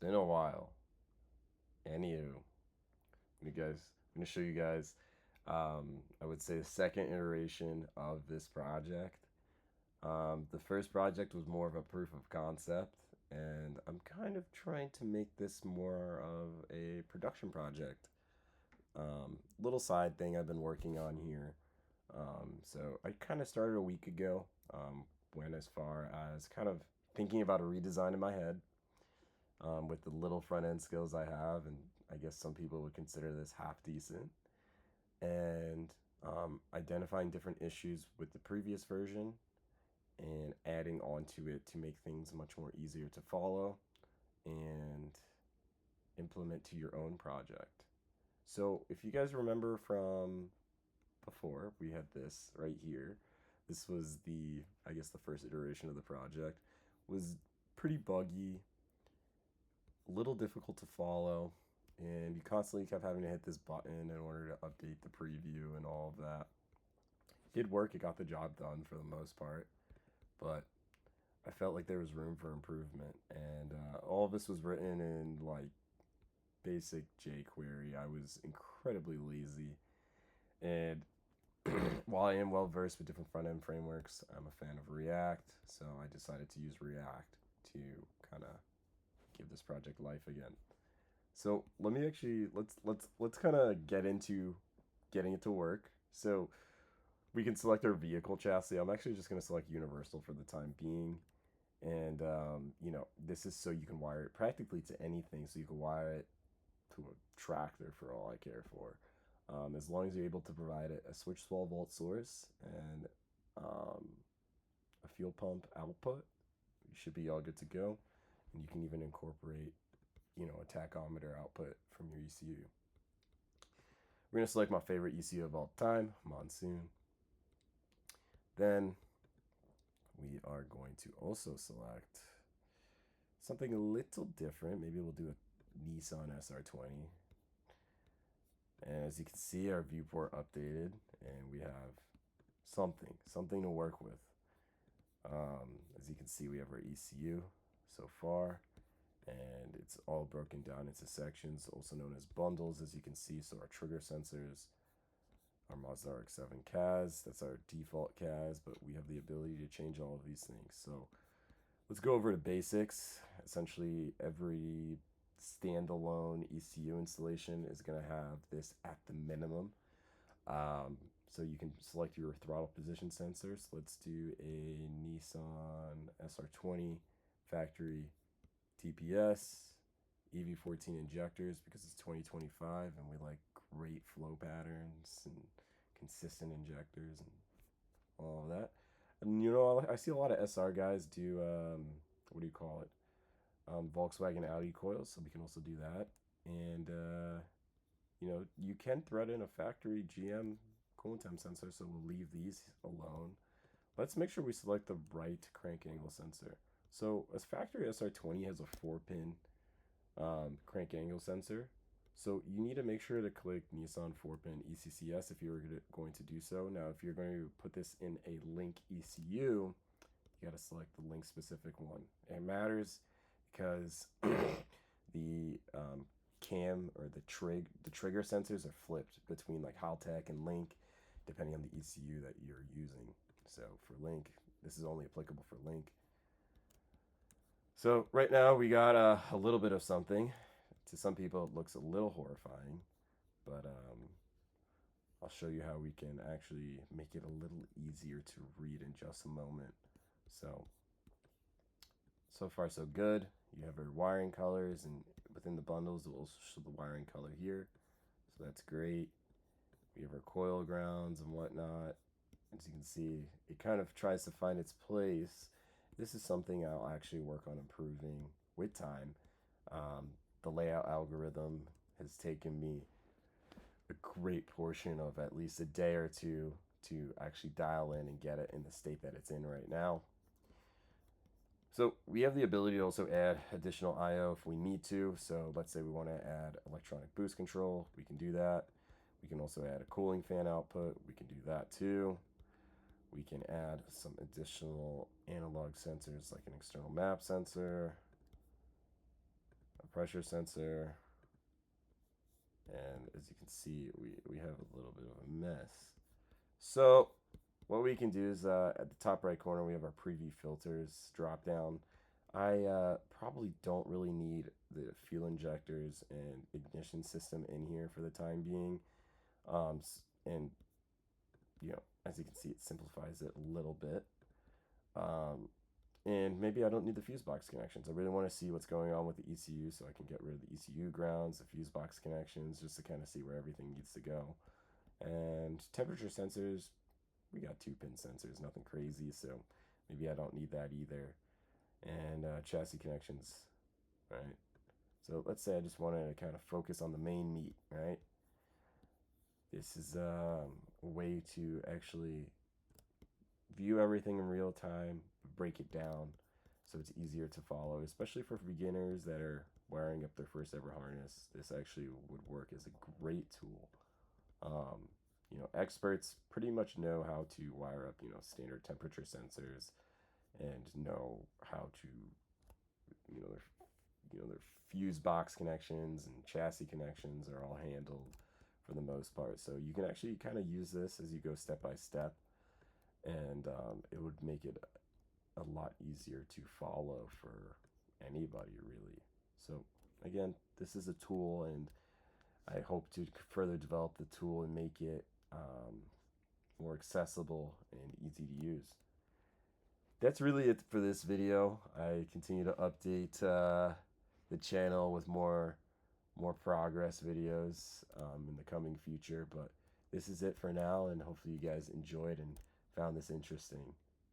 been a while. Anywho, I'm gonna show you guys. I would say the second iteration of this project. The first project was more of a proof of concept, and I'm kind of trying to make this more of a production project. Little side thing I've been working on here. So I kind of started a week ago. Went as far as kind of thinking about a redesign in my head with the little front end skills I have, and I guess some people would consider this half decent. And identifying different issues with the previous version and adding on to it to make things much more easier to follow and implement to your own project. So if you guys remember from before, we had this right here. This was I guess the first iteration of the project. Was pretty buggy, a little difficult to follow, and you constantly kept having to hit this button in order to update the preview and all of that. It did work, it got the job done for the most part, but I felt like there was room for improvement. And all of this was written in like basic jQuery. I was incredibly lazy. And while I am well versed with different front end frameworks, I'm a fan of React, so I decided to use React to kind of give this project life again. So let me actually let's kind of get into getting it to work. So we can select our vehicle chassis. I'm actually just going to select universal for the time being. And this is so you can wire it practically to anything. So you can wire it to a tractor for all I care for. As long as you're able to provide it a switch 12-volt source and a fuel pump output, you should be all good to go. And you can even incorporate, a tachometer output from your ECU. We're going to select my favorite ECU of all time, Monsoon. Then we are going to also select something a little different. Maybe we'll do a Nissan SR20. And as you can see, our viewport updated, and we have something to work with. As you can see, we have our ECU so far, and it's all broken down into sections, also known as bundles, as you can see. So our trigger sensors, our Mazda RX-7 CAS, that's our default CAS, but we have the ability to change all of these things. So let's go over to basics. Essentially, every standalone ECU installation is going to have this at the minimum. So you can select your throttle position sensors. Let's do a Nissan SR20 factory TPS, EV14 injectors because it's 2025 and we like great flow patterns and consistent injectors and all of that. And I see a lot of SR guys do, what do you call it? Volkswagen Audi coils, so we can also do that. And you can thread in a factory GM coolant temp sensor, so we'll leave these alone. Let's make sure we select the right crank angle sensor. So a factory SR20 has a 4-pin crank angle sensor, so you need to make sure to click Nissan 4-pin ECCS if you're going to do so. Now if you're going to put this in a link ECU, you got to select the link specific one. It matters because the cam or the trigger sensors are flipped between like Haltech and Link depending on the ECU that you're using. So for Link, this is only applicable for Link. So right now we got a little bit of something. To some people it looks a little horrifying, but I'll show you how we can actually make it a little easier to read in just a moment. So far so good. You have our wiring colors, and within the bundles it will also show the wiring color here, so that's great. We have our coil grounds and whatnot. As you can see, it kind of tries to find its place. This is something I'll actually work on improving with time. The layout algorithm has taken me a great portion of at least a day or two to actually dial in and get it in the state that it's in right now. So we have the ability to also add additional I/O if we need to. So let's say we want to add electronic boost control, we can do that. We can also add a cooling fan output, we can do that too. We can add some additional analog sensors like an external map sensor, a pressure sensor. And as you can see, we have a little bit of a mess. So what we can do is at the top right corner, we have our preview filters drop down. I probably don't really need the fuel injectors and ignition system in here for the time being. And as you can see, it simplifies it a little bit. And maybe I don't need the fuse box connections. I really want to see what's going on with the ECU, so I can get rid of the ECU grounds, the fuse box connections, just to kind of see where everything needs to go. And temperature sensors, we got 2-pin sensors, nothing crazy, so maybe I don't need that either. And chassis connections, right? So let's say I just wanted to kind of focus on the main meat, right? This is a way to actually view everything in real time, break it down so it's easier to follow, especially for beginners that are wiring up their first ever harness. This actually would work as a great tool. Experts pretty much know how to wire up, standard temperature sensors and know how to, their fuse box connections and chassis connections are all handled for the most part. So you can actually kind of use this as you go step by step, and it would make it a lot easier to follow for anybody, really. So again, this is a tool, and I hope to further develop the tool and make it more accessible and easy to use. That's really it for this video. I continue to update the channel with more progress videos in the coming future, but this is it for now, and hopefully you guys enjoyed and found this interesting.